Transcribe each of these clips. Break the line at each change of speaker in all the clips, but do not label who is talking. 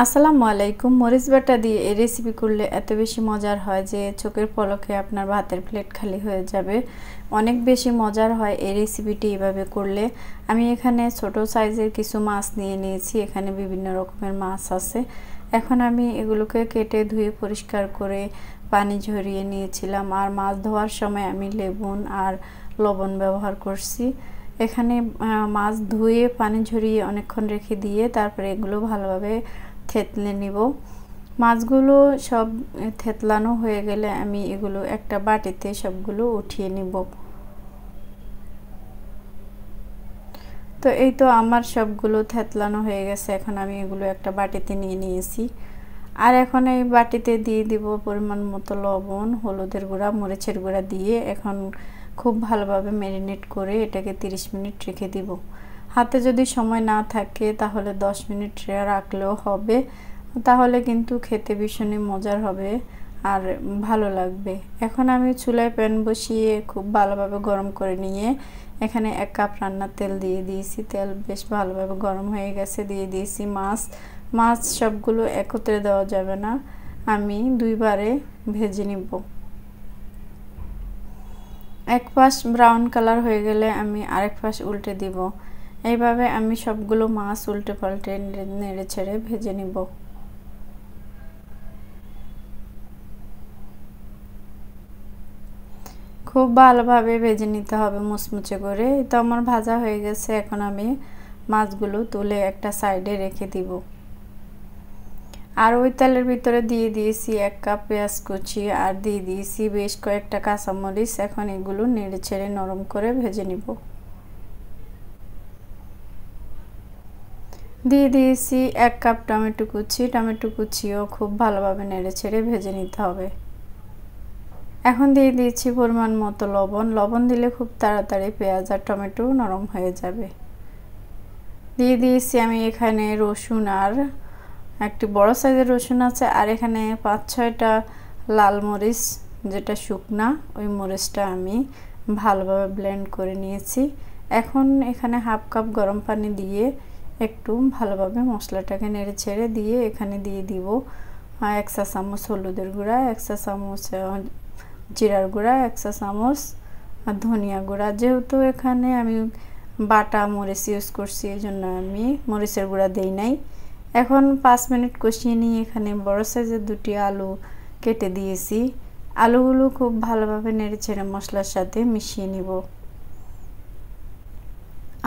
আসসালামু আলাইকুম। মরিচ বাটা দিয়ে এই রেসিপি করলে এত বেশি মজার হয় যে চোখের পলকে আপনার ভাতের প্লেট খালি হয়ে যাবে। অনেক বেশি মজার হয় এই রেসিপিটি এভাবে করলে। আমি এখানে ছোট সাইজের কিছু মাছ নিয়ে নিয়েছি। এখানে বিভিন্ন রকমের মাছ আছে। এখন আমি এগুলোকে কেটে ধুয়ে পরিষ্কার করে পানি ঝরিয়ে নিয়েছিলাম। আর মাছ ধোয়ার সময় আমি লেবুন আর লবণ ব্যবহার করছি। এখানে মাছ ধুয়ে পানি ঝরিয়ে অনেকক্ষণ রেখে দিয়ে তারপরে এগুলো ভালোভাবে থেতলে নিব। মাছগুলো সব থেতলানো হয়ে গেলে আমি এগুলো একটা বাটিতে সবগুলো উঠিয়ে নিব। তো এই তো আমার সবগুলো থেতলানো হয়ে গেছে। এখন আমি এগুলো একটা বাটিতে নিয়ে নিয়েছি। আর এখন এই বাটিতে দিয়ে দিব পরিমাণ মতো লবণ, হলুদের গুঁড়া, মরিচের গুঁড়া দিয়ে এখন খুব ভালোভাবে ম্যারিনেট করে এটাকে 30 মিনিট রেখে দিব। হাতে যদি সময় না থাকে তাহলে 10 মিনিট রাখলেও হবে। তাহলে কিন্তু খেতে ভীষণই মজার হবে আর ভালো লাগবে। এখন আমি চুলায় প্যান বসিয়ে খুব ভালোভাবে গরম করে নিয়ে এখানে 1 কাপ রান্নার তেল দিয়ে দিয়েছি। তেল বেশ ভালোভাবে গরম হয়ে গেছে। দিয়ে দিয়েছি মাছ সবগুলো একত্রে দেওয়া যাবে না, আমি দুইবারে ভেজে নিব। এক পাশ ব্রাউন কালার হয়ে গেলে আমি আরেক পাশ উল্টে দিব। এইভাবে আমি সবগুলো মাছ উল্টে পাল্টে নেড়ে ছেড়ে ভেজে নিব। খুব ভালোভাবে ভেজে নিতে হবে মুচমুচে করে। তো আমার ভাজা হয়ে গেছে। এখন আমি মাছগুলো তুলে একটা সাইডে রেখে দিব। আর ওই তেলের ভিতরে দিয়ে দিয়েছি 1 কাপ পেঁয়াজ কুচি আর দিয়ে দিয়েছি বেশ কয়েকটা কাঁচামরিচ। এখন এগুলো নেড়ে ছেড়ে নরম করে ভেজে নিব। দিয়ে দিয়েছি 1 কাপ টমেটো কুচিও খুব ভালোভাবে নেড়ে ছেড়ে ভেজে নিতে হবে। এখন দিয়ে দিয়েছি পরিমাণ মতো লবণ দিলে খুব তাড়াতাড়ি পেঁয়াজ আর টমেটো নরম হয়ে যাবে। দিয়ে দিয়েছি আমি এখানে রসুন, আর একটি বড় সাইজের রসুন আছে, আর এখানে 5-6টা লাল মরিচ যেটা শুকনা, ওই মরিচটা আমি ভালোভাবে ব্লেন্ড করে নিয়েছি। এখন এখানে 1/2 কাপ গরম পানি দিয়ে একটু ভালোভাবে মশলাটাকে নেড়ে ছেড়ে দিয়ে এখানে দিয়ে দিব 1 চা চামচ হলুদের গুঁড়া, 1 চা চামচ জিরার গুঁড়া, 1 চা চামচ ধনিয়া গুঁড়া। যেহেতু এখানে আমি বাটা মরিচ ইউজ করছি এই জন্য আমি মরিচের গুঁড়া দেই নাই। এখন 5 মিনিট কষিয়ে নিয়ে এখানে বড় সাইজের 2টি আলু কেটে দিয়েছি। আলুগুলো খুব ভালোভাবে নেড়ে ছেড়ে মশলার সাথে মিশিয়ে নিব।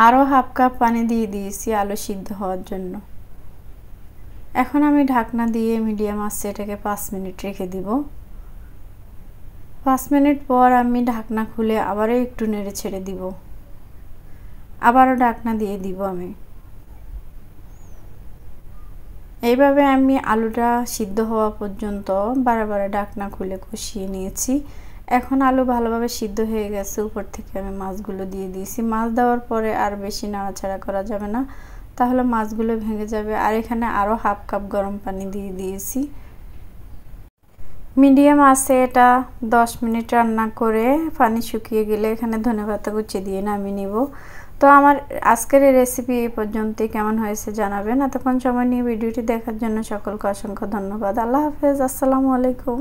আরও 1/2 কাপ পানি দিয়ে দিয়েছি আলু সিদ্ধ হওয়ার জন্য। এখন আমি ঢাকনা দিয়ে মিডিয়াম আঁচে এটাকে 5 মিনিট রেখে দিব। 5 মিনিট পর আমি ঢাকনা খুলে আবারও একটু নেড়ে ছেড়ে দিব। আবারও ঢাকনা দিয়ে দিব আমি। এইভাবে আমি আলুটা সিদ্ধ হওয়া পর্যন্ত বারবার ঢাকনা খুলে কষিয়ে নিয়েছি। এখন আলু ভালোভাবে সিদ্ধ হয়ে গেছে। উপর থেকে আমি মাছগুলো দিয়ে দিয়েছি। মাছ দেওয়ার পরে আর বেশি নাড়াচাড়া করা যাবে না, তাহলে মাছগুলো ভেঙে যাবে। আর এখানে আরও 1/2 কাপ গরম পানি দিয়ে দিয়েছি। মিডিয়াম আঁচে এটা 10 মিনিট রান্না করে পানি শুকিয়ে গেলে এখানে ধনেপাতা কুচি দিয়ে নামিয়ে নিব। তো আমার আজকের এই রেসিপি এই পর্যন্তই। কেমন হয়েছে জানাবেন। এতক্ষণ সময় নিয়ে ভিডিওটি দেখার জন্য সকলকে অসংখ্য ধন্যবাদ। আল্লাহ হাফেজ। আসসালামু আলাইকুম।